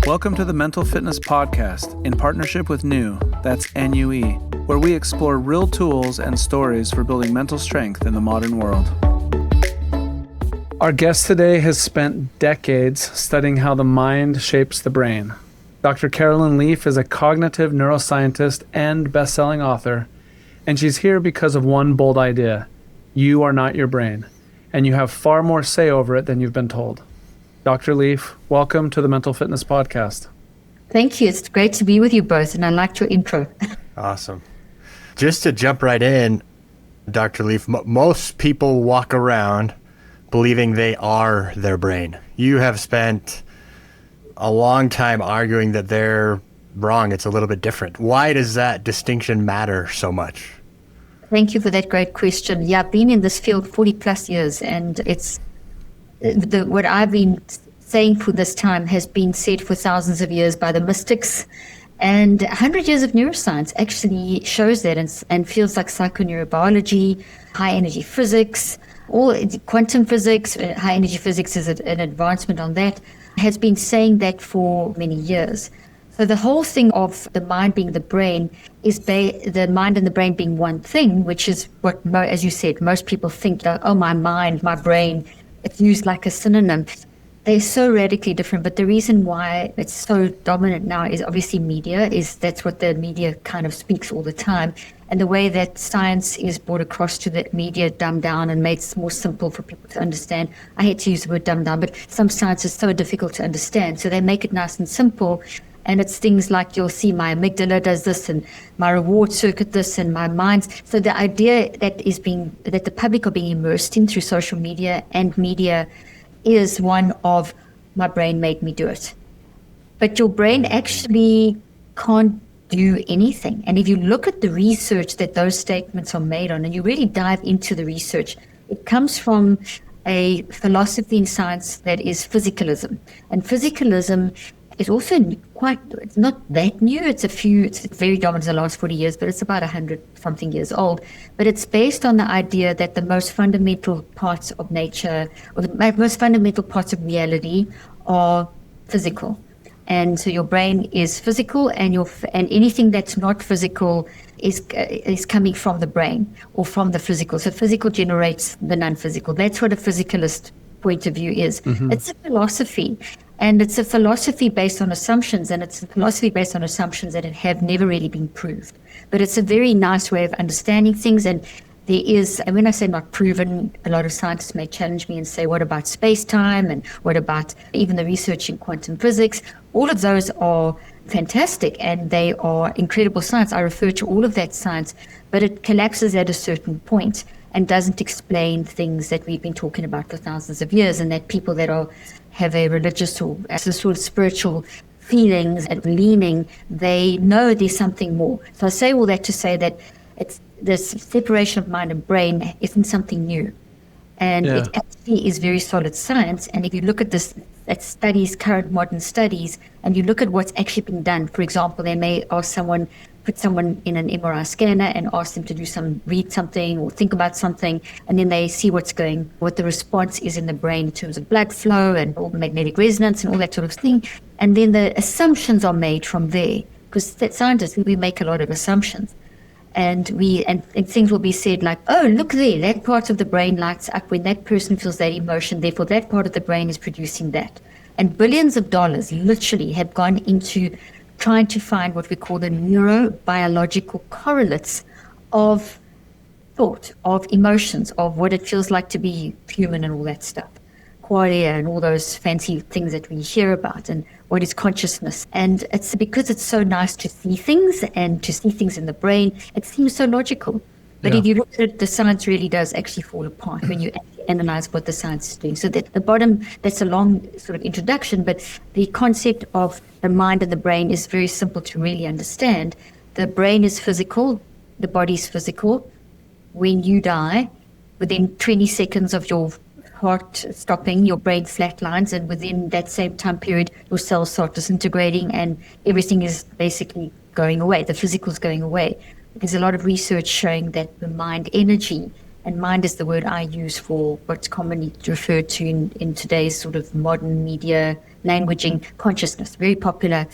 Welcome to the Mental Fitness Podcast in partnership with NUE, that's NUE, where we explore real tools and stories for building mental strength in the modern world. Our guest today has spent decades studying how the mind shapes the brain. Dr. Carolyn Leaf is a cognitive neuroscientist and best-selling author, and she's here because of one bold idea. You are not your brain, and you have far more say over it than you've been told. Dr. Leaf, welcome to the Mental Fitness Podcast. Thank you. It's great to be with you both, and I liked your intro. Awesome. Just to jump right in, Dr. Leaf, most people walk around believing they are their brain. You have spent a long time arguing that they're wrong. It's a little bit different. Why does that distinction matter so much? Thank you for that great question. Yeah, I've been in this field 40 plus years, and it's what I've been saying for this time has been said for thousands of years by the mystics, and 100 years of neuroscience actually shows that and feels like psychoneurobiology, high energy physics, all quantum physics, high energy physics is an advancement on that, has been saying that for many years. So the whole thing of the mind being the brain is the mind and the brain being one thing, which is what, as you said, most people think, oh, my mind, my brain. It's used like a synonym. They're so radically different, but the reason why it's so dominant now is obviously media, that's what the media kind of speaks all the time. And the way that science is brought across to the media, dumbed down and made more simple for people to understand. I hate to use the word dumbed down, but some science is so difficult to understand. So they make it nice and simple. And it's things like you'll see my amygdala does this and my reward circuit this and my mind. So the idea that the public are being immersed in through social media and media is one of my brain made me do it. But your brain actually can't do anything. And if you look at the research that those statements are made on, and you really dive into the research, it comes from a philosophy in science that is physicalism. And physicalism is also it's not that new. It's very dominant in the last 40 years, but it's about 100 something years old. But it's based on the idea that the most fundamental parts of nature, or the most fundamental parts of reality, are physical. And so your brain is physical, and anything that's not physical is coming from the brain or from the physical. So physical generates the non-physical. That's what a physicalist point of view is. Mm-hmm. It's a philosophy. And it's a philosophy based on assumptions, and it's a philosophy based on assumptions that have never really been proved. But it's a very nice way of understanding things, and and when I say not proven, a lot of scientists may challenge me and say, what about space-time, and what about even the research in quantum physics? All of those are fantastic, and they are incredible science. I refer to all of that science, but it collapses at a certain point and doesn't explain things that we've been talking about for thousands of years, and that people that have a religious or sort of spiritual feelings and leaning, they know there's something more. So I say all that to say that this separation of mind and brain isn't something new. And It actually is very solid science. And if you look at current modern studies, and you look at what's actually been done, for example, they may put someone in an MRI scanner and ask them to read something or think about something, and then they see what the response is in the brain in terms of blood flow and all the magnetic resonance and all that sort of thing. And then the assumptions are made from there, because scientists, we make a lot of assumptions. And things will be said like, oh, look there, that part of the brain lights up when that person feels that emotion, therefore that part of the brain is producing that. And billions of dollars literally have gone into trying to find what we call the neurobiological correlates of thought, of emotions, of what it feels like to be human and all that stuff. Qualia and all those fancy things that we hear about, and what is consciousness. And it's because it's so nice to see things and to see things in the brain, it seems so logical. But if you look at it, the science really does actually fall apart when you actually analyze what the science is doing. So that the bottom, that's a long sort of introduction, but the concept of the mind and the brain is very simple to really understand. The brain is physical, the body is physical. When you die, within 20 seconds of your heart stopping, your brain flatlines, and within that same time period, your cells start disintegrating and everything is basically going away. The physical is going away. There's a lot of research showing that the mind energy And mind is the word I use for what's commonly referred to in today's sort of modern media languaging, consciousness, very popular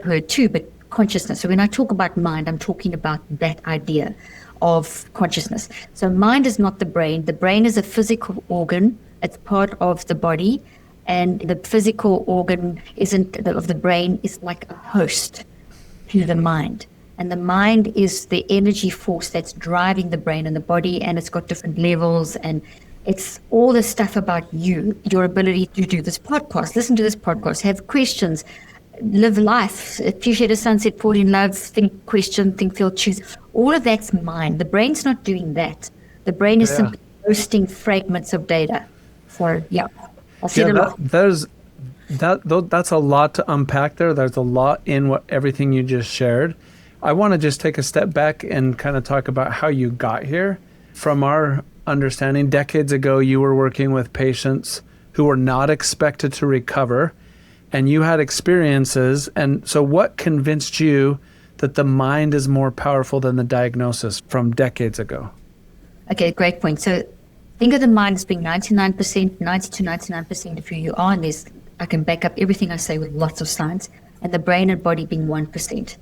word too, but consciousness. So when I talk about mind, I'm talking about that idea of consciousness. So mind is not the brain. The brain is a physical organ. It's part of the body. And the physical organ of the brain is like a host to the mind. And the mind is the energy force that's driving the brain and the body, and it's got different levels, and it's all the stuff about you, your ability to do this podcast, listen to this podcast, have questions, live life, appreciate a sunset, fall in love, think, question, think, feel, choose. All of that's mind. The brain's not doing that. The brain is simply hosting fragments of data. So, I'll say it a lot. That's a lot to unpack there. There's a lot in everything you just shared. I want to just take a step back and kind of talk about how you got here. From our understanding, decades ago, you were working with patients who were not expected to recover, and you had experiences. And so what convinced you that the mind is more powerful than the diagnosis from decades ago? Okay, great point. So think of the mind as being 99%, 90 to 99% of who you are. And I can back up everything I say with lots of science. And the brain and body being 1%.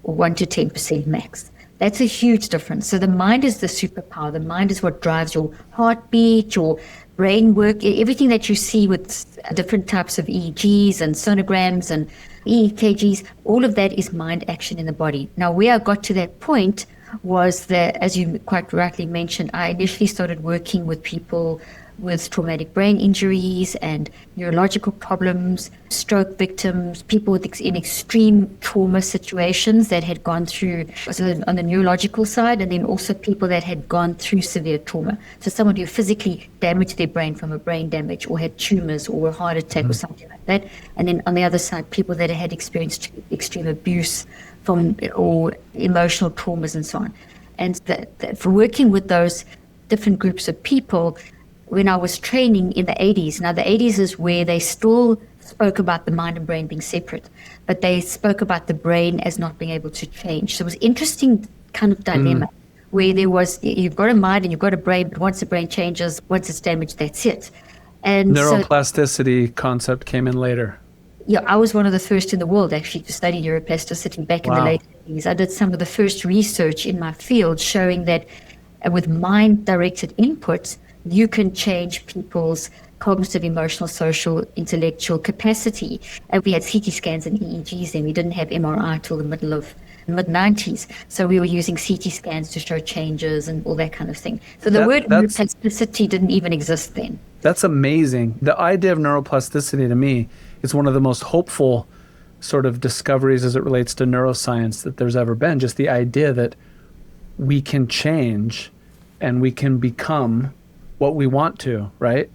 Or 1 to 10% max. That's a huge difference. So the mind is the superpower. The mind is what drives your heartbeat, your brain work, everything that you see with different types of EEGs and sonograms and EKGs. All of that is mind action in the body. Now, where I got to that point was that, as you quite rightly mentioned, I initially started working with people with traumatic brain injuries and neurological problems, stroke victims, people in extreme trauma situations that had gone through, so on the neurological side, and then also people that had gone through severe trauma. So someone who physically damaged their brain from a brain damage or had tumors or a heart attack or something like that. And then on the other side, people that had experienced extreme abuse or emotional traumas and so on. And that for working with those different groups of people, when I was training in the 80s, now the 80s is where they still spoke about the mind and brain being separate, but they spoke about the brain as not being able to change. So it was an interesting kind of dilemma where there was, you've got a mind and you've got a brain, but once the brain changes, once it's damaged, that's it. And neuroplasticity concept came in later. Yeah, I was one of the first in the world actually to study neuroplasticity back in the late 80s. I did some of the first research in my field showing that with mind-directed inputs, you can change people's cognitive, emotional, social, intellectual capacity. And we had CT scans and EEGs then. We didn't have MRI till the mid-90s. So we were using CT scans to show changes and all that kind of thing. So the word neuroplasticity didn't even exist then. That's amazing. The idea of neuroplasticity to me is one of the most hopeful sort of discoveries as it relates to neuroscience that there's ever been. Just the idea that we can change and we can become what we want to, right?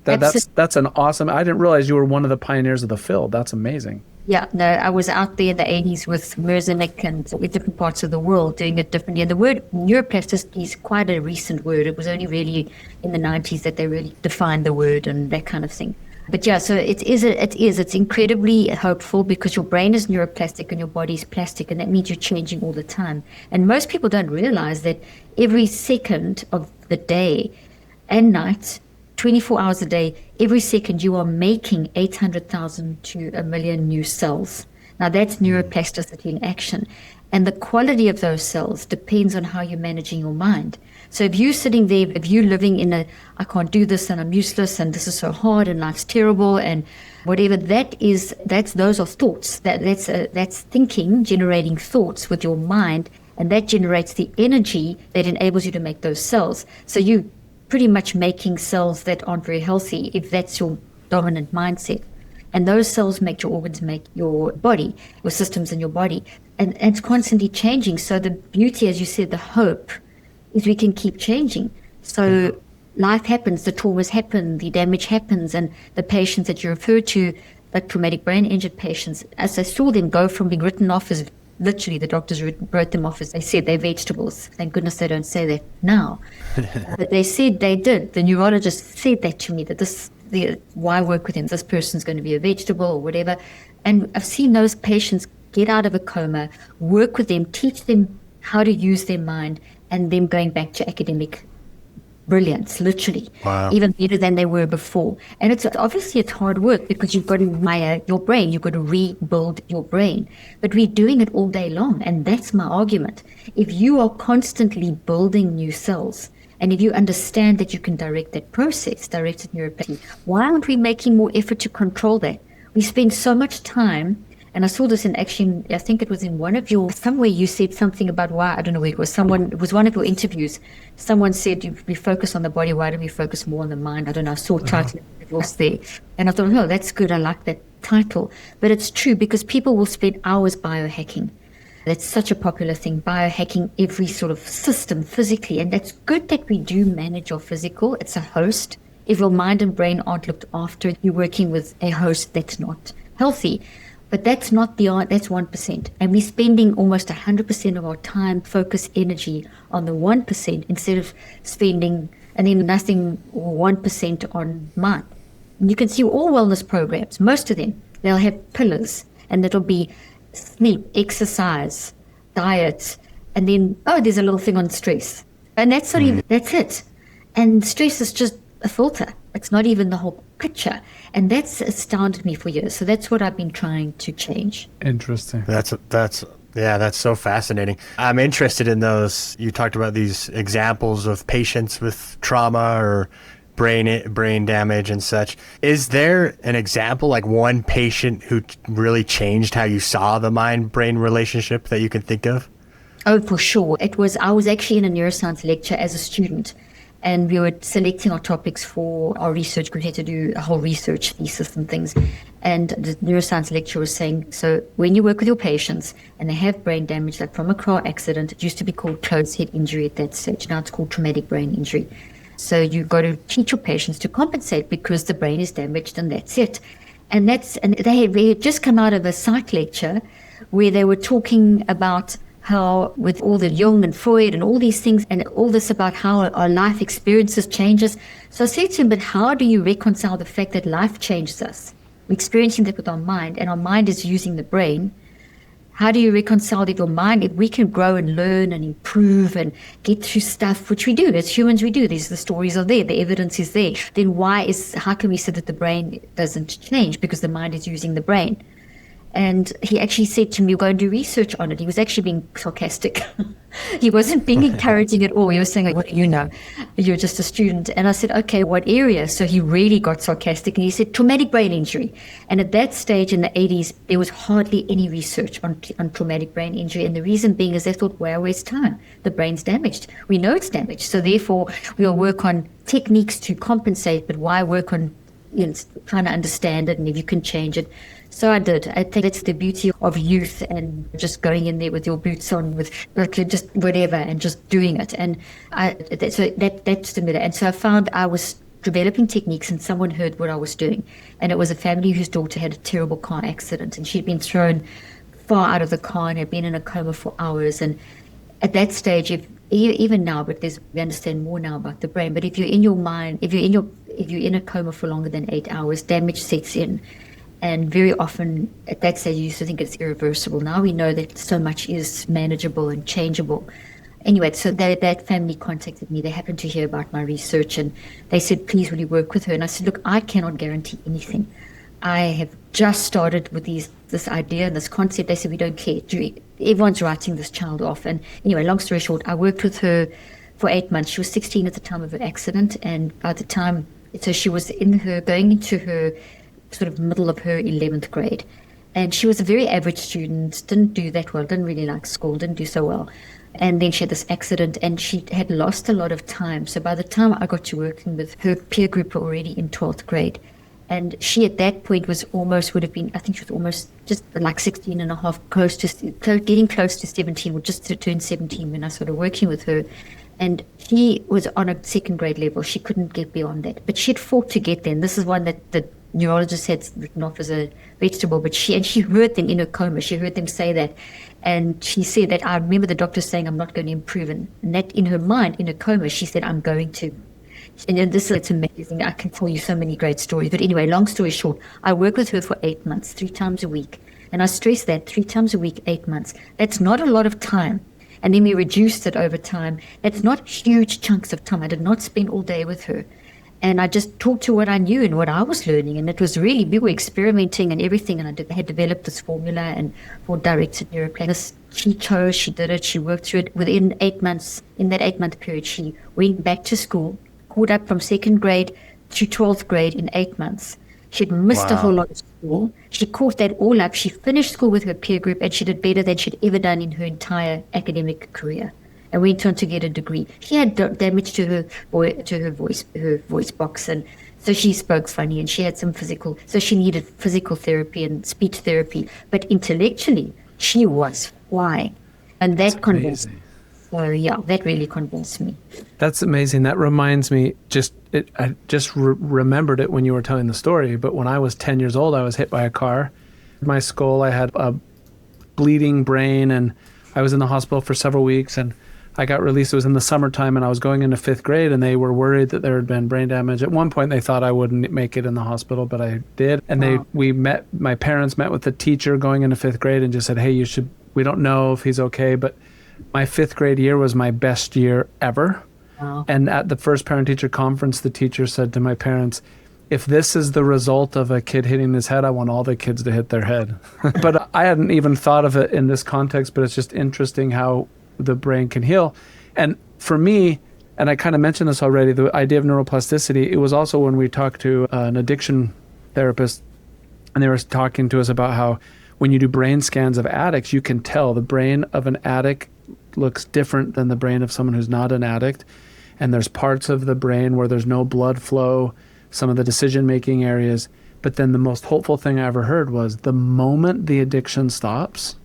That's an awesome, I didn't realize you were one of the pioneers of the field. That's amazing. Yeah, no, I was out there in the 80s with Merzenich and with different parts of the world doing it differently. And the word neuroplasticity is quite a recent word. It was only really in the 90s that they really defined the word and that kind of thing. But yeah, so it's incredibly hopeful because your brain is neuroplastic and your body is plastic, and that means you're changing all the time. And most people don't realize that every second of the day and night, 24 hours a day, every second you are making 800,000 to a million new cells. Now that's neuroplasticity in action. And the quality of those cells depends on how you're managing your mind. So if you're sitting there, if you're living in I can't do this and I'm useless and this is so hard and life's terrible and whatever, those are thoughts. That's thinking, generating thoughts with your mind, and that generates the energy that enables you to make those cells. So you pretty much making cells that aren't very healthy if that's your dominant mindset. And those cells make your organs, make your body, your systems in your body. And it's constantly changing. So the beauty, as you said, the hope is we can keep changing. So life happens, the traumas happen, the damage happens, and the patients that you refer to, like traumatic brain injured patients, as I saw them go from being written off as, literally the doctors wrote them off as, they said they're vegetables. Thank goodness they don't say that now. But they said they did. The neurologist said that to me, that why work with him? This person's going to be a vegetable or whatever. And I've seen those patients get out of a coma, work with them, teach them how to use their mind, and them going back to academic brilliance, literally. Wow. Even better than they were before. And it's hard work because you've got to rewire your brain. You've got to rebuild your brain. But we're doing it all day long. And that's my argument. If you are constantly building new cells, and if you understand that you can direct that process, directed neuroplasticity, why aren't we making more effort to control that? We spend so much time. And I saw this in action, I think it was in somewhere you said something about why, I don't know where it was, it was one of your interviews. Someone said, we focus on the body, why don't we focus more on the mind? I don't know, I saw a title, it was there. And I thought, oh, that's good, I like that title. But it's true because people will spend hours biohacking. That's such a popular thing, biohacking every sort of system physically. And that's good that we do manage our physical. It's a host. If your mind and brain aren't looked after, you're working with a host that's not healthy. But that's not that's 1%. And we're spending almost 100% of our time, focus, energy on the 1% instead of spending, and then nothing, or 1% on mind. And you can see all wellness programs, most of them, they'll have pillars, and it'll be sleep, exercise, diet, and then, there's a little thing on stress. And that's not even, that's it. And stress is just a filter. It's not even the whole picture. And that's astounded me for years. So that's what I've been trying to change. Interesting. That's so fascinating. I'm interested in those. You talked about these examples of patients with trauma or brain damage and such. Is there an example, like one patient who really changed how you saw the mind-brain relationship that you can think of? Oh, for sure. I was actually in a neuroscience lecture as a student, and we were selecting our topics for our research. We had to do a whole research thesis and things. And the neuroscience lecturer was saying, so when you work with your patients and they have brain damage, like from a car accident, it used to be called closed head injury at that stage. Now it's called traumatic brain injury. So you've got to teach your patients to compensate because the brain is damaged and that's it. And they had just come out of a psych lecture where they were talking about how with all the Jung and Freud and all these things and all this about how our life experiences changes. So I said to him, but how do you reconcile the fact that life changes us? We're experiencing that with our mind, and our mind is using the brain. How do you reconcile that your mind, if we can grow and learn and improve and get through stuff, which we do, as humans we do, the stories are there, the evidence is there, then how can we say that the brain doesn't change because the mind is using the brain? And he actually said to me, go and do research on it. He was actually being sarcastic. He wasn't being encouraging at all. He was saying, what do you know? You're just a student. And I said, okay, what area? So he really got sarcastic and he said, traumatic brain injury. And at that stage in the 80s, there was hardly any research on traumatic brain injury. And the reason being is they thought, why waste time? The brain's damaged. We know it's damaged. So therefore, we'll work on techniques to compensate, but why work on trying to understand it and if you can change it. So I did. I think that's the beauty of youth and just going in there with your boots on, with just whatever and just doing it. And that's the middle. And so I found I was developing techniques and someone heard what I was doing. And it was a family whose daughter had a terrible car accident and she'd been thrown far out of the car and had been in a coma for hours. And at that stage, even now, but we understand more now about the brain. But if you're in your mind, if you're in a coma for longer than 8 hours, damage sets in. And very often at that stage, you used to think it's irreversible. Now we know that so much is manageable and changeable. Anyway, so that family contacted me. They happened to hear about my research and they said, please, will you work with her? And I said, look, I cannot guarantee anything. I have just started with this idea and this concept. They said, we don't care. Everyone's writing this child off. And anyway, long story short, I worked with her for 8 months. She was 16 at the time of her accident. And by the time, so she was going into her sort of middle of her 11th grade. And she was a very average student, didn't do that well, didn't really like school, didn't do so well. And then she had this accident and she had lost a lot of time. So by the time I got to working with her peer group were already in 12th grade. And she at that point would have been, I think she was almost just like 16 and a half, getting close to 17, or just to turn 17 when I started working with her. And she was on a second grade level. She couldn't get beyond that. But she had fought to get there. And this is one that the neurologist had written off as a vegetable. But she heard them in her coma. She heard them say that. And she said that, I remember the doctor saying, I'm not going to improve. And that in her mind, in her coma, she said, I'm going to. And it's amazing. I can tell you so many great stories. But anyway, long story short, I worked with her for 8 months, 3 times a week. And I stress that 3 times a week, 8 months. That's not a lot of time. And then we reduced it over time. That's not huge chunks of time. I did not spend all day with her. And I just talked to what I knew and what I was learning. And it was really, we were experimenting and everything. And I had developed this formula and for directed neuroplasticity. She chose, she did it, she worked through it. Within 8 months, in that 8-month period, she went back to school, caught up from 2nd grade to 12th grade in 8 months. She'd missed a whole lot of school. She caught that all up. She finished school with her peer group and she did better than she'd ever done in her entire academic career. And went on to get a degree. She had damage to her voice box, and so she spoke funny, and she had some physical. So she needed physical therapy and speech therapy. But intellectually, she was flying, and that convinced me. So yeah, that really convinced me. That's amazing. That reminds me. I just remembered it when you were telling the story. But when I was 10 years old, I was hit by a car. My skull. I had a bleeding brain, and I was in the hospital for several weeks, and I got released. It was in the summertime, and I was going into 5th grade, and they were worried that there had been brain damage. At one point, they thought I wouldn't make it in the hospital, but I did. And my parents met with the teacher going into 5th grade and just said, hey, we don't know if he's okay. But my 5th grade year was my best year ever. Wow. And at the first parent-teacher conference, the teacher said to my parents, if this is the result of a kid hitting his head, I want all the kids to hit their head. But I hadn't even thought of it in this context, but it's just interesting how the brain can heal. And for me, and I kind of mentioned this already, the idea of neuroplasticity, it was also when we talked to an addiction therapist, and they were talking to us about how when you do brain scans of addicts, you can tell the brain of an addict looks different than the brain of someone who's not an addict. And there's parts of the brain where there's no blood flow, some of the decision-making areas. But then the most hopeful thing I ever heard was the moment the addiction stops,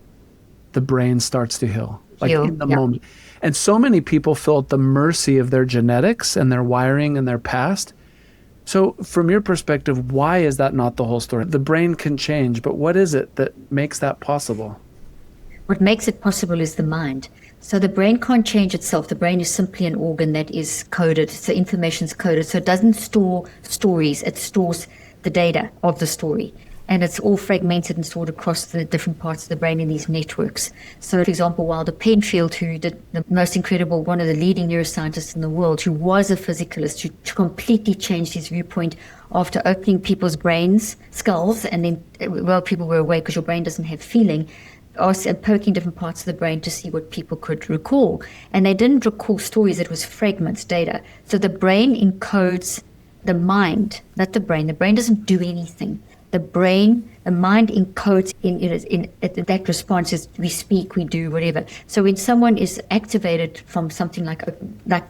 the brain starts to heal. In the moment. And so many people feel at the mercy of their genetics and their wiring and their past. So from your perspective, why is that not the whole story? The brain can change, but what is it that makes that possible? What makes it possible is the mind. So the brain can't change itself. The brain is simply an organ that is coded. So information's coded. So it doesn't store stories. It stores the data of the story. And it's all fragmented and stored across the different parts of the brain in these networks. So, for example, Wilder Penfield, who did the most incredible, one of the leading neuroscientists in the world, who was a physicalist, who completely changed his viewpoint after opening people's brains, skulls, and then, well, people were awake because your brain doesn't have feeling, poking different parts of the brain to see what people could recall. And they didn't recall stories, it was fragments, data. So the brain encodes the mind, not the brain. The brain doesn't do anything. The mind encodes in that response is we speak, we do, whatever. So when someone is activated from something like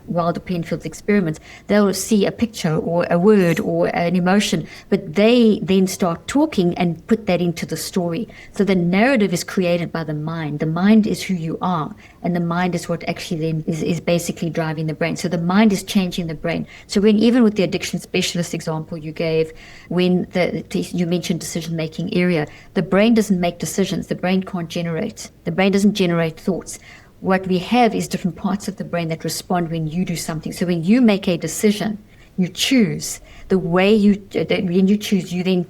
Wilder Penfield's experiments, they'll see a picture or a word or an emotion, but they then start talking and put that into the story. So the narrative is created by the mind. The mind is who you are, and the mind is what actually then is basically driving the brain. So the mind is changing the brain. So when even with the addiction specialist example you gave, when you mentioned decision-making area, the brain doesn't make decisions. The brain can't generate. The brain doesn't generate thoughts. What we have is different parts of the brain that respond when you do something. So when you make a decision, you choose. The way when you choose, you then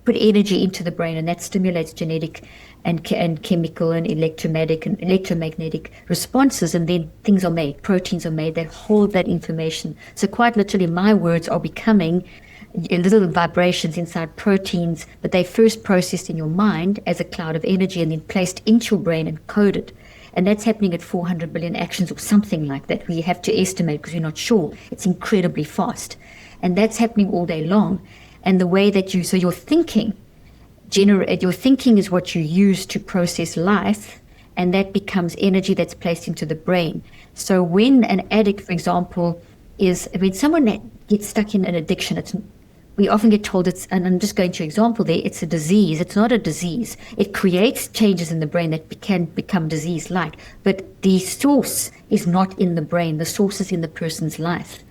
put energy into the brain, and that stimulates genetic and chemical and electromagnetic responses, and then things are made, proteins are made that hold that information. So quite literally, my words are becoming little vibrations inside proteins, but they first processed in your mind as a cloud of energy and then placed into your brain and coded. And that's happening at 400 billion actions or something like that. We have to estimate because we're not sure. It's incredibly fast. And that's happening all day long. And the way that so your thinking is what you use to process life, and that becomes energy that's placed into the brain. So when an addict, for example, when someone gets stuck in an addiction, we often get told and I'm just going to example there, it's a disease. It's not a disease. It creates changes in the brain that can become disease-like. But the source is not in the brain. The source is in the person's life.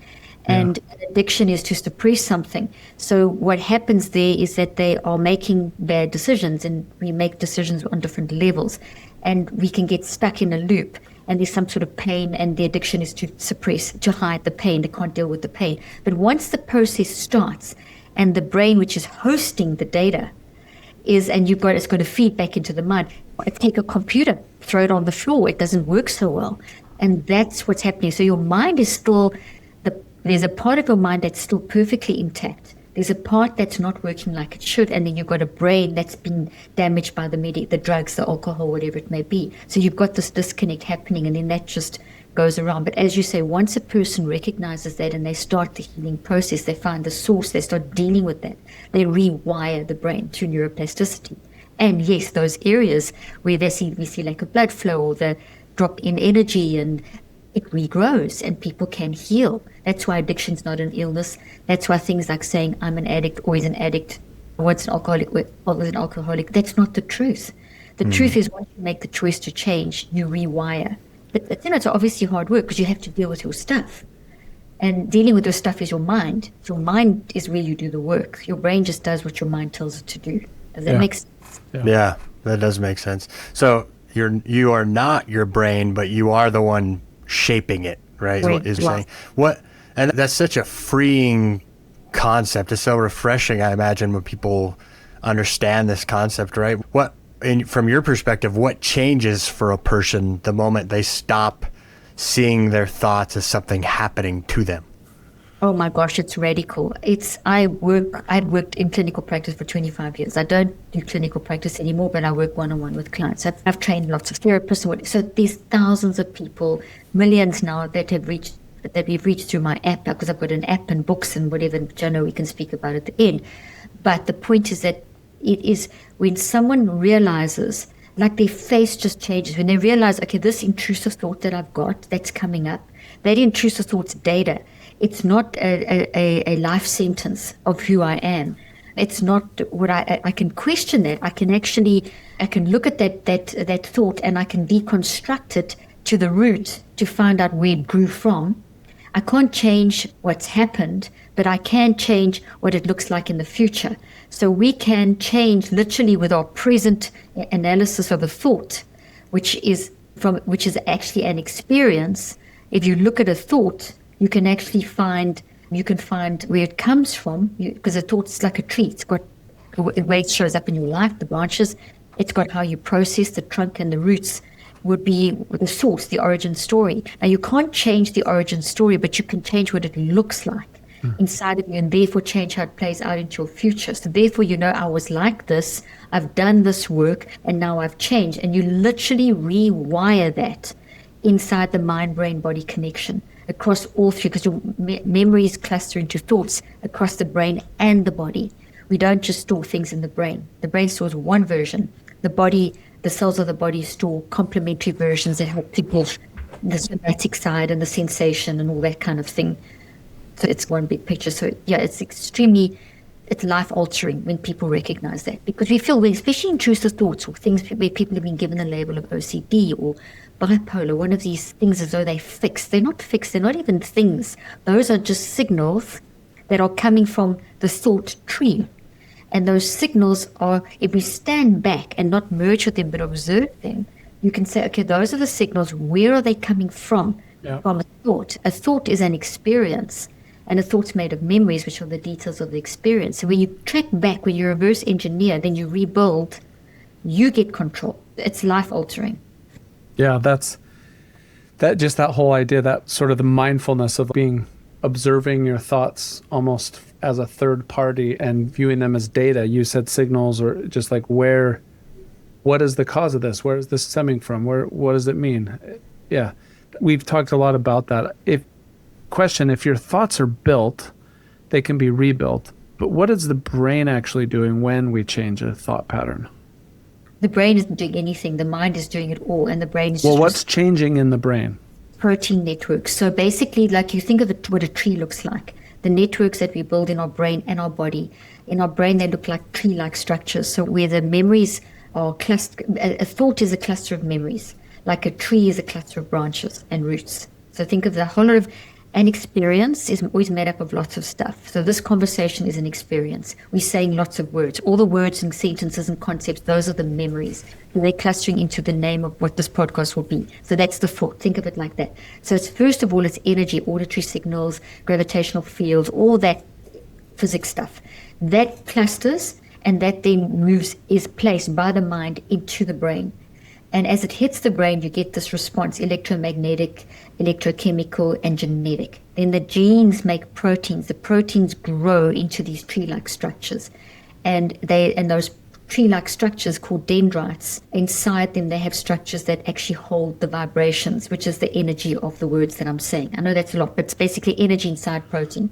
And addiction is to suppress something. So what happens there is that they are making bad decisions, and we make decisions on different levels. And we can get stuck in a loop. And there's some sort of pain, and the addiction is to suppress, to hide the pain. They can't deal with the pain. But once the process starts, and the brain, which is hosting the data, is, and it's got to feed back into the mind. Take a computer, throw it on the floor, it doesn't work so well. And that's what's happening. So your mind is still, there's a part of your mind that's still perfectly intact. There's a part that's not working like it should, and then you've got a brain that's been damaged by the drugs, the alcohol, whatever it may be. So you've got this disconnect happening, and then that just goes around. But as you say, once a person recognizes that and they start the healing process, they find the source, they start dealing with that, they rewire the brain through neuroplasticity. And yes, those areas where we see like a blood flow or the drop in energy, and it regrows and people can heal. That's why addiction's not an illness. That's why things like saying I'm an addict, always an addict, once an alcoholic, always an alcoholic, that's not the truth. The truth is once you make the choice to change, you rewire. But it's obviously hard work because you have to deal with your stuff. And dealing with your stuff is your mind. Your mind is where you do the work. Your brain just does what your mind tells it to do. Does that make sense? Yeah, that does make sense. So you are not your brain, but you are the one shaping it, right? Right. Is saying what, and that's such a freeing concept. It's so refreshing, I imagine, when people understand this concept, right? From your perspective, what changes for a person the moment they stop seeing their thoughts as something happening to them? Oh my gosh, it's radical. I'd worked in clinical practice for 25 years. I don't do clinical practice anymore, but I work one-on-one with clients. I've trained lots of therapists. So there's thousands of people, millions now that we've reached through my app, because I've got an app and books and whatever, which I know we can speak about at the end. But the point is that it is when someone realizes, like their face just changes, when they realize, okay, this intrusive thought that I've got that's coming up, that intrusive thought's data. It's not a life sentence of who I am. It's not what I can question that. I can look at that thought and I can deconstruct it to the root to find out where it grew from. I can't change what's happened, but I can change what it looks like in the future. So we can change literally with our present analysis of a thought, which is actually an experience. If you look at a thought, you can actually find where it comes from, because a thought is like a tree. It's got the way it shows up in your life, the branches. It's got how you process the trunk, and the roots would be the source, the origin story. Now, you can't change the origin story, but you can change what it looks like inside of you, and therefore change how it plays out into your future. So therefore, I was like this, I've done this work, and now I've changed. And you literally rewire that inside the mind-brain-body connection across all three, because your memories cluster into thoughts across the brain and the body. We don't just store things in the brain. The brain stores one version. The cells of the body store complementary versions that help to give the somatic side and the sensation and all that kind of thing. So it's one big picture. So yeah, it's life-altering when people recognize that, because we feel, especially intrusive thoughts or things where people have been given a label of OCD or bipolar, one of these things as though they're fixed. They're not fixed. They're not even things. Those are just signals that are coming from the thought tree. And those signals are, if we stand back and not merge with them but observe them, you can say, okay, those are the signals. Where are they coming from? Yeah. From a thought. A thought is an experience, and a thought's made of memories, which are the details of the experience. So when you track back, when you reverse engineer, then you rebuild, you get control. It's life-altering. Yeah, that whole idea, that sort of the mindfulness of observing your thoughts almost as a third party and viewing them as data. You said signals, or just like what is the cause of this? Where is this stemming from? What does it mean? Yeah, we've talked a lot about that. If your thoughts are built, they can be rebuilt. But what is the brain actually doing when we change a thought pattern? The brain isn't doing anything. The mind is doing it all, and the brain is what's changing in the brain? Protein networks. So basically, like you think of what a tree looks like. The networks that we build in our brain and our body. In our brain, they look like tree-like structures. So where the memories are clustered, a thought is a cluster of memories. Like a tree is a cluster of branches and roots. So think of the whole of an experience is always made up of lots of stuff. So this conversation is an experience. We're saying lots of words. All the words and sentences and concepts, those are the memories. And they're clustering into the name of what this podcast will be. So that's the thought. Think of it like that. So it's, first of all, it's energy, auditory signals, gravitational fields, all that physics stuff. That clusters, And that then is placed by the mind into the brain. And as it hits the brain, you get this response: electromagnetic, electrochemical, and genetic. Then the genes make proteins. The proteins grow into these tree-like structures. And those tree-like structures, called dendrites, inside them they have structures that actually hold the vibrations, which is the energy of the words that I'm saying. I know that's a lot, but it's basically energy inside protein.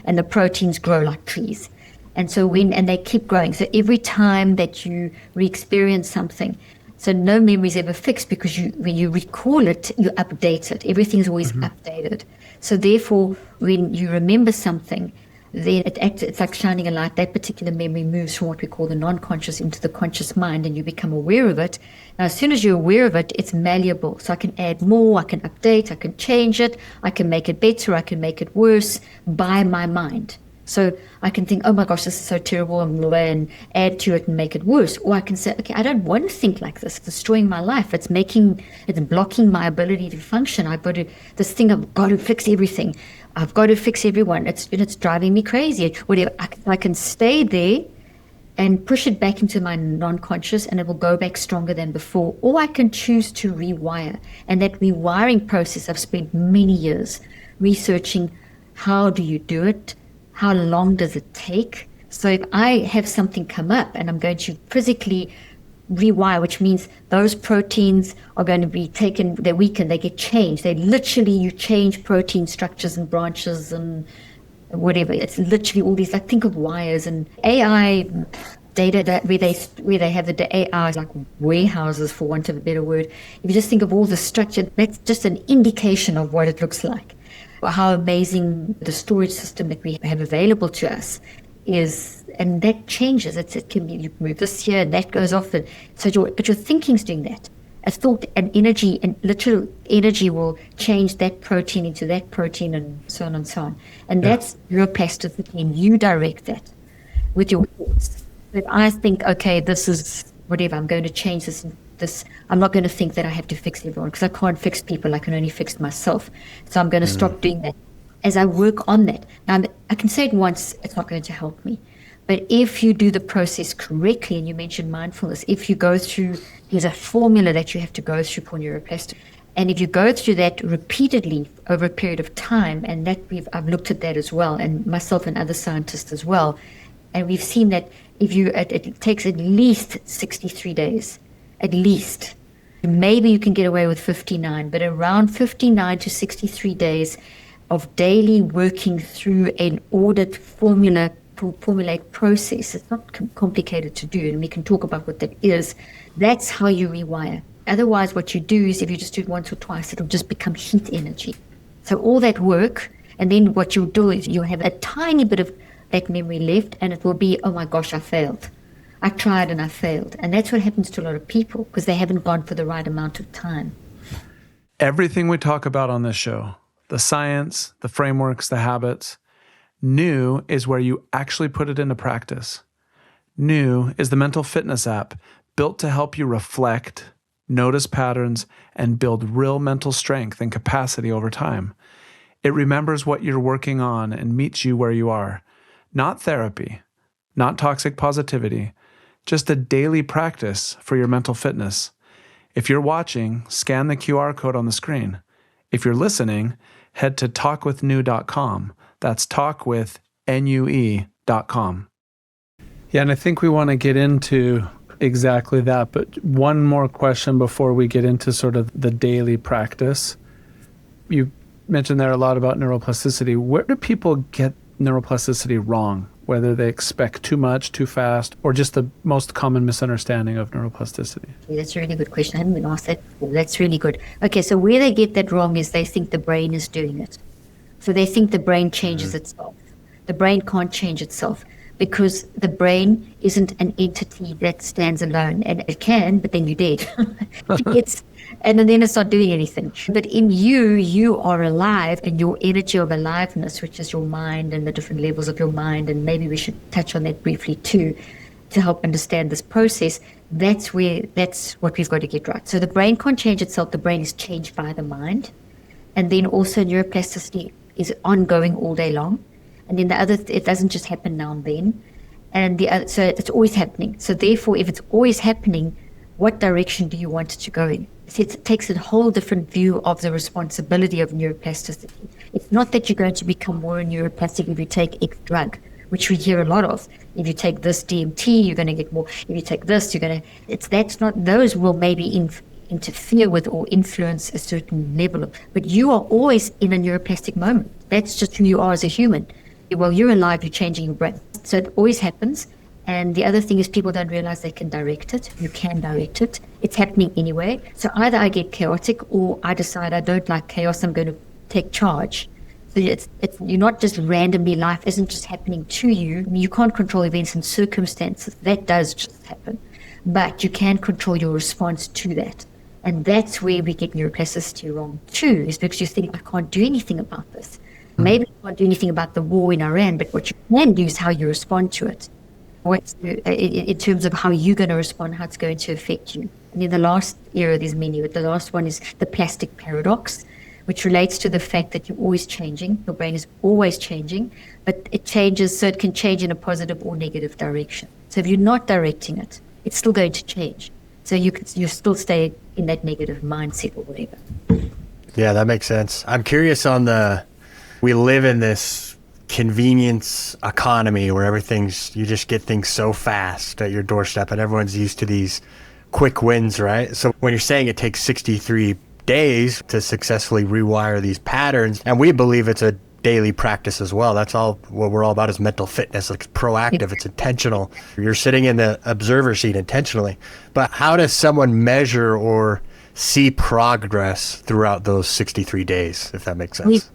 And the proteins grow like trees. And so and they keep growing. So every time that you re-experience something, so no memory is ever fixed, because when you recall it, you update it. Everything's always updated. So therefore, when you remember something, then it's like shining a light. That particular memory moves from what we call the non-conscious into the conscious mind, and you become aware of it. Now, as soon as you're aware of it, it's malleable. So I can add more, I can update, I can change it, I can make it better, I can make it worse by my mind. So I can think, oh my gosh, this is so terrible, and add to it and make it worse. Or I can say, okay, I don't want to think like this. It's destroying my life. It's blocking my ability to function. I've got to fix everything. I've got to fix everyone. It's driving me crazy. Whatever. I can stay there and push it back into my non-conscious, and it will go back stronger than before. Or I can choose to rewire. And that rewiring process, I've spent many years researching, how do you do it? How long does it take? So if I have something come up and I'm going to physically rewire, which means those proteins are going to be taken, they weaken, they get changed. You change protein structures and branches and whatever. It's literally all these, like, think of wires and AI data that where they have the AI like warehouses, for want of a better word. If you just think of all the structure, that's just an indication of what it looks like. How amazing the storage system that we have available to us is, and that changes. It can be, you move this here and that goes off, and so but your thinking's doing that. A thought and energy, and literal energy will change that protein into that protein, and so on and so on. And that's neuroplasticity, and you direct that with your thoughts. If I think, okay, this is whatever, I'm going to change this. I'm not going to think that I have to fix everyone, because I can't fix people. I can only fix myself. So I'm going to stop doing that. As I work on that, now I can say it once, it's not going to help me. But if you do the process correctly, and you mentioned mindfulness, if you go through, there's a formula that you have to go through for neuroplasticity. And if you go through that repeatedly over a period of time, and I've looked at that as well, and myself and other scientists as well, and we've seen that it takes at least 63 days. At least. Maybe you can get away with 59, but around 59 to 63 days of daily working through an ordered formulaic process. It's not complicated to do, and we can talk about what that is. That's how you rewire. Otherwise, what you do is, if you just do it once or twice, it'll just become heat energy. So all that work, and then what you'll do is you'll have a tiny bit of that memory left, and it will be, oh my gosh, I failed. I tried and I failed. And that's what happens to a lot of people, because they haven't gone for the right amount of time. Everything we talk about on this show, the science, the frameworks, the habits, New is where you actually put it into practice. New is the mental fitness app built to help you reflect, notice patterns, and build real mental strength and capacity over time. It remembers what you're working on and meets you where you are. Not therapy, not toxic positivity, just a daily practice for your mental fitness. If you're watching, scan the QR code on the screen. If you're listening, head to talkwithnew.com. That's talkwithnue.com. Yeah, and I think we want to get into exactly that, but one more question before we get into sort of the daily practice. You mentioned there a lot about neuroplasticity. Where do people get neuroplasticity wrong? Whether they expect too much, too fast, or just the most common misunderstanding of neuroplasticity? That's a really good question. I haven't been asked that before. That's really good. Okay, so where they get that wrong is they think the brain is doing it. So they think the brain changes itself. The brain can't change itself, because the brain isn't an entity that stands alone. And it can, but then you're dead. And then it's not doing anything. But in you are alive, and your energy of aliveness, which is your mind and the different levels of your mind, and maybe we should touch on that briefly too, to help understand this process. That's what we've got to get right. So the brain can't change itself. The brain is changed by the mind. And then also neuroplasticity is ongoing all day long. And then it doesn't just happen now and then. And so it's always happening. So therefore, if it's always happening, what direction do you want it to go in? It takes a whole different view of the responsibility of neuroplasticity. It's not that you're going to become more neuroplastic if you take X drug, which we hear a lot of. If you take this DMT, you're going to get more. If you take this, you're going to. That's not. Those will maybe interfere with or influence a certain level of. But you are always in a neuroplastic moment. That's just who you are as a human. While you're alive, you're changing your brain. So it always happens. And the other thing is people don't realize they can direct it. You can direct it. It's happening anyway. So either I get chaotic or I decide I don't like chaos. I'm going to take charge. So you're not just randomly, life isn't just happening to you. I mean, you can't control events and circumstances. That does just happen. But you can control your response to that. And that's where we get neuroplasticity wrong too, is because you think, I can't do anything about this. Maybe you can't do anything about the war in Iran, but what you can do is how you respond to it. In terms of how you're going to respond, how it's going to affect you. And in the last era, there's many, but the last one is the plastic paradox, which relates to the fact that you're always changing. Your brain is always changing, but it changes, so it can change in a positive or negative direction. So if you're not directing it, it's still going to change. So you still stay in that negative mindset or whatever. Yeah, that makes sense. I'm curious we live in this convenience economy where you just get things so fast at your doorstep, and everyone's used to these quick wins, right? So when you're saying it takes 63 days to successfully rewire these patterns, and we believe it's a daily practice as well. That's all what we're all about, is mental fitness. It's proactive, it's intentional. You're sitting in the observer seat intentionally. But how does someone measure or see progress throughout those 63 days, if that makes sense?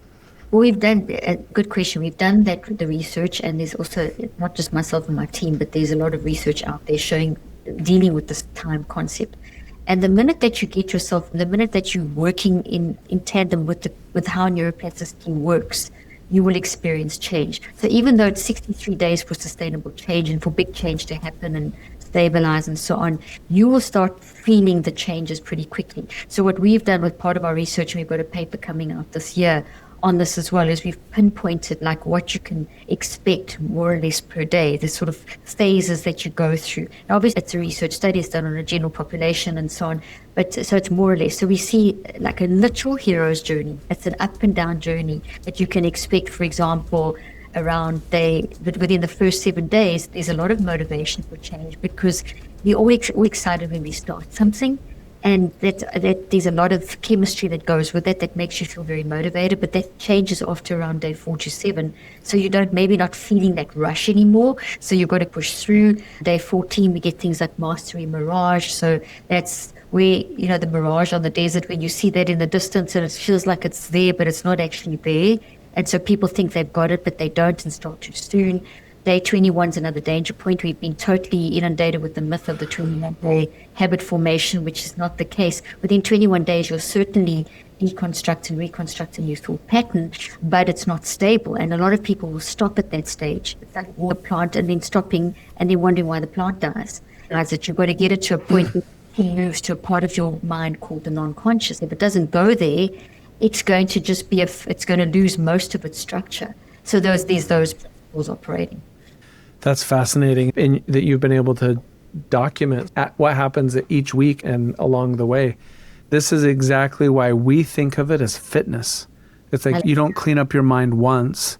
We've done a good question. We've done the research, and there's also not just myself and my team, but there's a lot of research out there dealing with this time concept. And the minute that you're working in tandem with how neuroplasticity works, you will experience change. So even though it's 63 days for sustainable change and for big change to happen and stabilize and so on, you will start feeling the changes pretty quickly. So what we've done with part of our research, and we've got a paper coming out this year on this as well, is we've pinpointed like what you can expect more or less per day, the sort of phases that you go through. Now, obviously, it's a research study, it's done on a general population and so on, but so it's more or less. So we see like a literal hero's journey. It's an up and down journey that you can expect, for example, within the first 7 days, there's a lot of motivation for change because we're all excited when we start something. And that there's a lot of chemistry that goes with that makes you feel very motivated, but that changes after around day 4 to 7. So you maybe not feeling that rush anymore. So you've got to push through. Day 14, we get things like mastery, mirage. So that's where, the mirage on the desert, when you see that in the distance and it feels like it's there, but it's not actually there. And so people think they've got it, but they don't and start too soon. Day 21 is another danger point. We've been totally inundated with the myth of the 21-day habit formation, which is not the case. Within 21 days, you'll certainly deconstruct and reconstruct a new thought pattern, but it's not stable. And a lot of people will stop at that stage. It's like a plant and then stopping and then wondering why the plant dies. Realize that you've got to get it to a point where it moves to a part of your mind called the non-conscious. If it doesn't go there, it's going to just it's going to lose most of its structure. So there's those principles operating. That's fascinating, and that you've been able to document what happens each week and along the way. This is exactly why we think of it as fitness. It's like you don't clean up your mind once,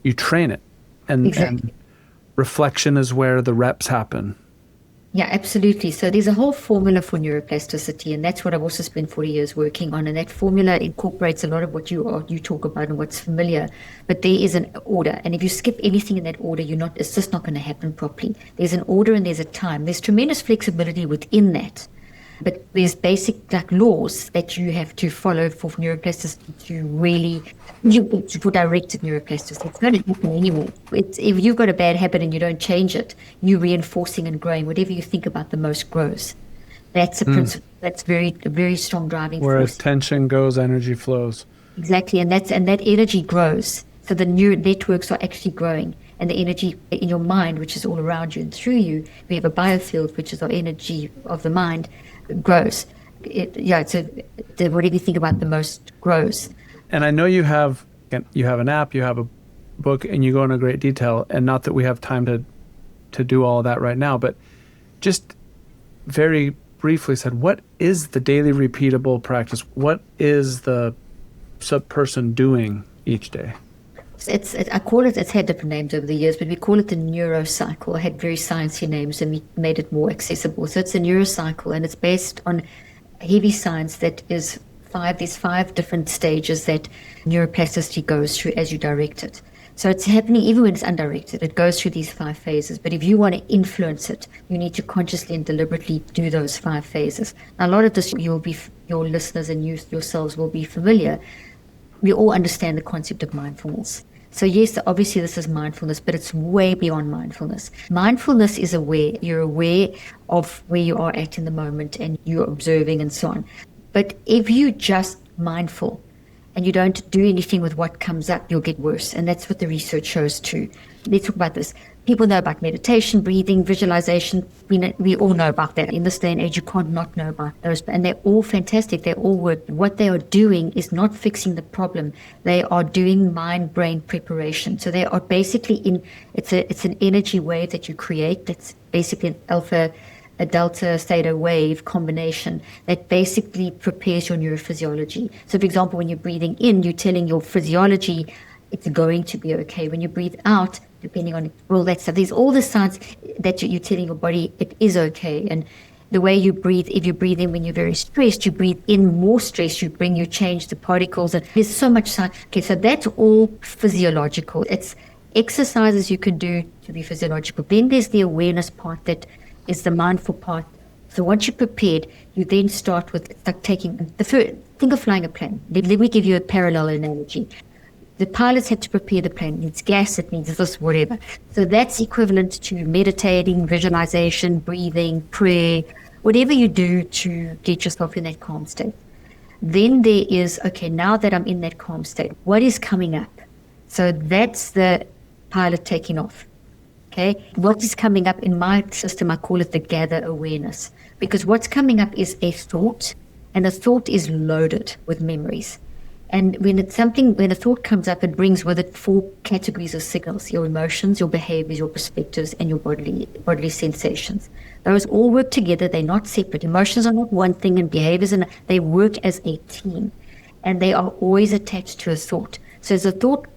you train it. And reflection is where the reps happen. Yeah, absolutely. So there's a whole formula for neuroplasticity, and that's what I've also spent 40 years working on. And that formula incorporates a lot of what you talk about and what's familiar. But there is an order, and if you skip anything in that order, it's just not going to happen properly. There's an order and there's a time. There's tremendous flexibility within that. But there's basic laws that you have to follow for neuroplasticity to really, for directed neuroplasticity. It's going to happen anyway. If you've got a bad habit and you don't change it, you're reinforcing and growing. Whatever you think about the most grows. That's a principle. That's a very strong driving force. Where attention goes, energy flows. Exactly, and that energy grows. So the neural networks are actually growing. And the energy in your mind, which is all around you and through you, we have a biofield, which is our energy of the mind, grows. So whatever you think about the most grows. And I know you have an app, you have a book, and you go into great detail. And not that we have time to to do all that right now, but just very briefly said, what is the daily repeatable practice? What is the person doing each day? I call it, it's had different names over the years, but we call it the Neurocycle. It had very sciencey names and we made it more accessible. So it's a Neurocycle, and it's based on heavy science that is there's 5 different stages that neuroplasticity goes through as you direct it. So it's happening even when it's undirected. It goes through these 5 phases. But if you want to influence it, you need to consciously and deliberately do those 5 phases. Now, a lot of this, your listeners and you yourselves will be familiar. We all understand the concept of mindfulness. So yes, obviously this is mindfulness, but it's way beyond mindfulness. Mindfulness is aware. You're aware of where you are at in the moment and you're observing and so on. But if you're just mindful and you don't do anything with what comes up, you'll get worse. And that's what the research shows too. Let's talk about this. People know about meditation, breathing, visualization. We all know about that. In this day and age, you can't not know about those. And they're all fantastic. They all work. What they are doing is not fixing the problem. They are doing mind-brain preparation. So they are basically it's an energy wave that you create. That's basically a delta theta wave combination that basically prepares your neurophysiology. So for example, when you're breathing in, you're telling your physiology it's going to be okay. When you breathe out, depending on all that stuff, there's all the signs that you're telling your body it is okay. And the way you breathe, if you breathe in when you're very stressed, you breathe in more stress, you change the particles, and there's so much science. Okay, so that's all physiological. It's exercises you can do to be physiological. Then there's the awareness part that is the mindful part. So once you're prepared, you then start with like think of flying a plane. Let me give you a parallel analogy. The pilots had to prepare the plane. It needs gas, it needs this, whatever. So that's equivalent to meditating, visualization, breathing, prayer, whatever you do to get yourself in that calm state. Then there is, okay, now that I'm in that calm state, what is coming up? So that's the pilot taking off. Okay, what is coming up in my system, I call it the gather awareness. Because what's coming up is a thought, and a thought is loaded with memories. And when a thought comes up, it brings with it 4 categories of signals: your emotions, your behaviors, your perspectives, and your bodily sensations. Those all work together. They're not separate. Emotions are not one thing, and behaviors, and they work as a team. And they are always attached to a thought. So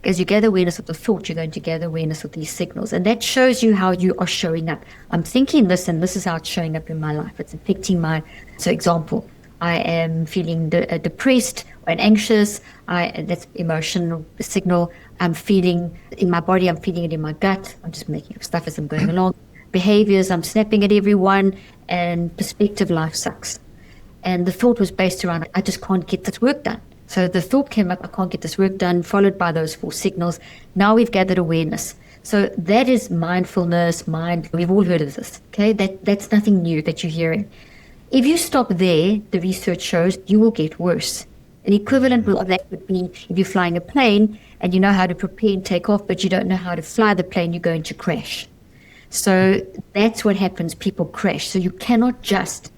as you gather awareness of the thought, you're going to gather awareness of these signals. And that shows you how you are showing up. I'm thinking this, and this is how it's showing up in my life. It's affecting so example, I am feeling depressed and anxious. That's emotional signal. I'm feeling in my body, I'm feeling it in my gut. I'm just making up stuff as I'm going along. Behaviors, I'm snapping at everyone. And perspective, life sucks. And the thought was based around, I just can't get this work done. So the thought came up, I can't get this work done, followed by those 4 signals. Now we've gathered awareness. So that is mindfulness, we've all heard of this, okay? That's nothing new that you're hearing. If you stop there, the research shows you will get worse. An equivalent of that would be if you're flying a plane and you know how to prepare and take off, but you don't know how to fly the plane, you're going to crash. So that's what happens, people crash. So you cannot just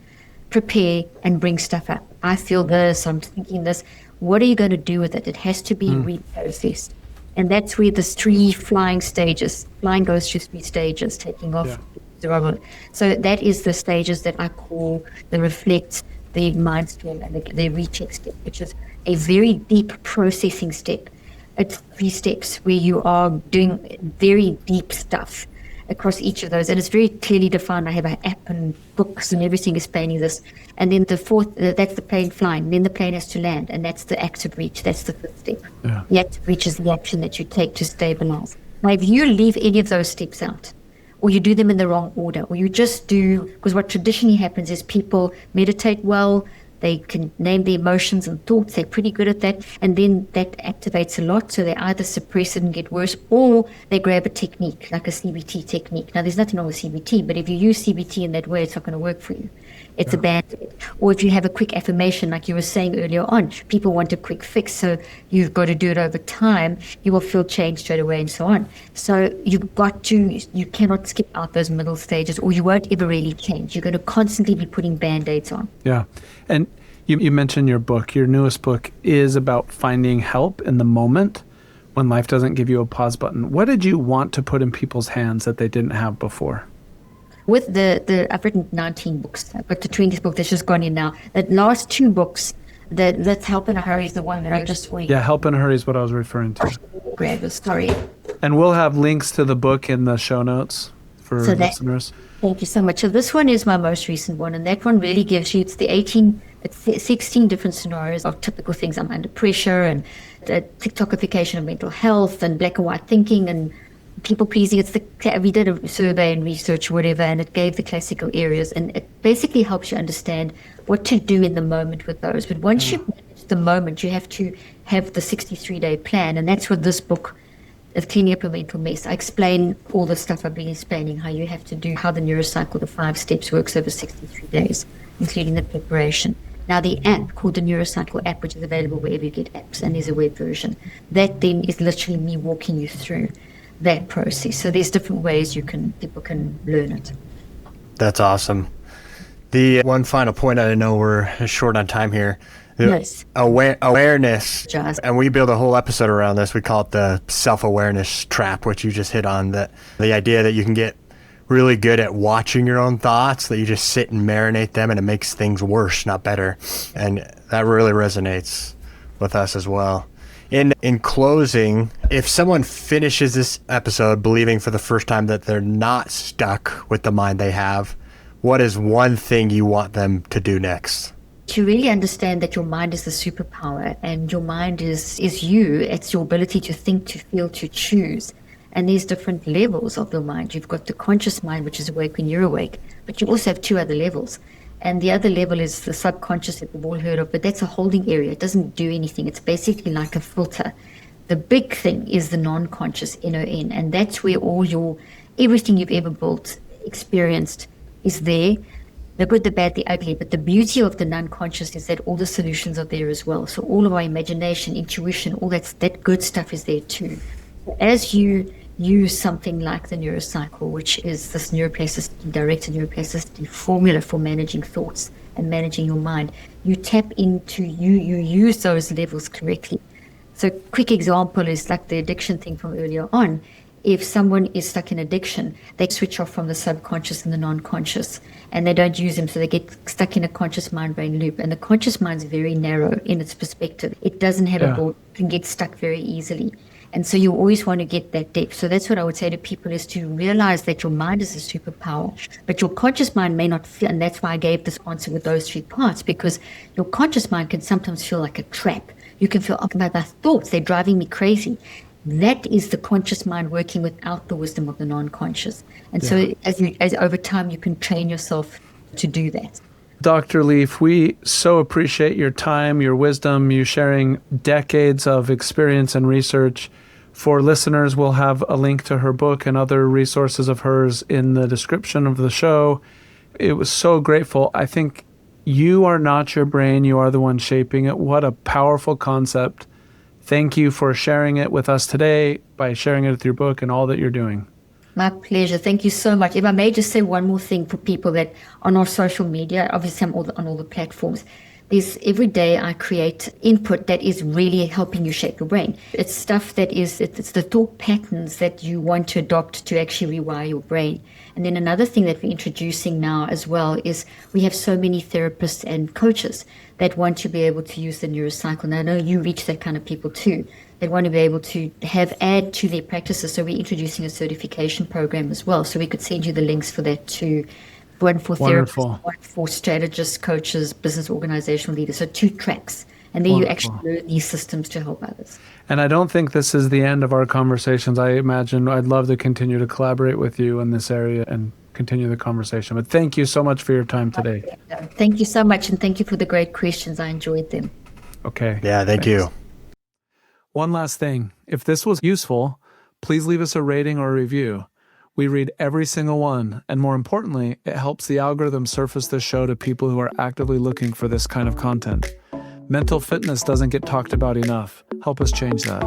prepare and bring stuff up. I feel this, I'm thinking this. What are you going to do with it? It has to be reprocessed. And that's where there's 3 flying stages. Flying goes through 3 stages, taking off. Yeah. So that is the stages that I call the reflect, the mind stream, and the recheck step, which is a very deep processing step. It's 3 steps where you are doing very deep stuff across each of those. And it's very clearly defined. I have an app and books and everything explaining this. And then the 4th, that's the plane flying. Then the plane has to land, and that's the active reach. That's the 5th step. Yeah. The active reach is the action that you take to stabilize. Now, if you leave any of those steps out, or you do them in the wrong order, or you just do, because what traditionally happens is people meditate well, they can name the emotions and thoughts, they're pretty good at that, and then that activates a lot, so they either suppress it and get worse, or they grab a technique, like a CBT technique. Now, there's nothing wrong with CBT, but if you use CBT in that way, it's not going to work for you. It's a bad thing. Or if you have a quick affirmation, like you were saying earlier on, people want a quick fix, so you've got to do it over time. You will feel change straight away and so on. So you cannot skip out those middle stages, or you won't ever really change. You're going to constantly be putting Band-Aids on. Yeah. And you mentioned your book, your newest book is about finding help in the moment when life doesn't give you a pause button, what did you want to put in people's hands that they didn't have before? With I've written 19 books. I've got the 20th book that's just gone in now. The last 2 books, that's Help in a Hurry is the one that I just read. Yeah, Help in a Hurry is what I was referring to. Grab, sorry. And we'll have links to the book in the show notes for listeners. Thank you so much. So this one is my most recent one, and that one really gives you, it's 16 different scenarios of typical things. I'm under pressure, and the TikTokification of mental health, and black and white thinking, and people pleasing. We did a survey and research, whatever, and it gave the classical areas, and it basically helps you understand what to do in the moment with those. But once you manage the moment, you have to have the 63-day plan, and that's what this book, Cleaning Up Your Mental Mess. I explain all the stuff I've been explaining, how you have to do, how the Neurocycle, the 5 steps, works over 63 days, including the preparation. Now, the app called the Neurocycle app, which is available wherever you get apps, and there's a web version, that then is literally me walking you through that process. So there's different ways people can learn it. That's awesome. The one final point, I know we're short on time here. Yes. Awareness. Just. And we build a whole episode around this. We call it the self-awareness trap, which you just hit on. The idea that you can get really good at watching your own thoughts, that you just sit and marinate them, and it makes things worse, not better. And that really resonates with us as well. In closing, if someone finishes this episode believing for the first time that they're not stuck with the mind they have, what is one thing you want them to do next? To really understand that your mind is the superpower, and your mind is you. It's your ability to think, to feel, to choose. And there's different levels of your mind. You've got the conscious mind, which is awake when you're awake, but you also have 2 other levels. And the other level is the subconscious that we've all heard of, but that's a holding area. It doesn't do anything. It's basically like a filter. The big thing is the non-conscious, NON, and that's where everything you've ever built, experienced, is there. The good, the bad, the ugly. But the beauty of the non-conscious is that all the solutions are there as well. So all of our imagination, intuition, all that good stuff is there too. As you use something like the Neurocycle, which is this neuroplasticity, directed neuroplasticity formula for managing thoughts and managing your mind, you tap into, you use those levels correctly. So quick example is like the addiction thing from earlier on. If someone is stuck in addiction, they switch off from the subconscious and the non-conscious, and they don't use them, so they get stuck in a conscious mind-brain loop. And the conscious mind is very narrow in its perspective. It doesn't have a board, it can get stuck very easily. And so you always want to get that depth. So that's what I would say to people, is to realize that your mind is a superpower, but your conscious mind may not feel, and that's why I gave this answer with those 3 parts, because your conscious mind can sometimes feel like a trap. You can feel, oh, my thoughts, they're driving me crazy. That is the conscious mind working without the wisdom of the non-conscious. And so as over time, you can train yourself to do that. Dr. Leaf, we so appreciate your time, your wisdom, you sharing decades of experience and research. For listeners, we'll have a link to her book and other resources of hers in the description of the show. It was so grateful. I think you are not your brain. You are the one shaping it. What a powerful concept. Thank you for sharing it with us today, by sharing it with your book and all that you're doing. My pleasure. Thank you so much. If I may just say one more thing for people that on our social media, obviously I'm on all the platforms. Every day I create input that is really helping you shape your brain. It's stuff that it's the thought patterns that you want to adopt to actually rewire your brain. And then another thing that we're introducing now as well is we have so many therapists and coaches that want to be able to use the Neurocycle. And I know you reach that kind of people too. They want to be able to add to their practices. So we're introducing a certification program as well. So we could send you the links for that too. One for therapists, one for strategists, coaches, business organizational leaders. So 2 tracks. And then you actually learn these systems to help others. And I don't think this is the end of our conversations. I imagine I'd love to continue to collaborate with you in this area and continue the conversation. But thank you so much for your time today. Thank you so much. And thank you for the great questions. I enjoyed them. Okay. Yeah, thank you. One last thing. If this was useful, please leave us a rating or a review. We read every single one, and more importantly, it helps the algorithm surface this show to people who are actively looking for this kind of content. Mental fitness doesn't get talked about enough. Help us change that.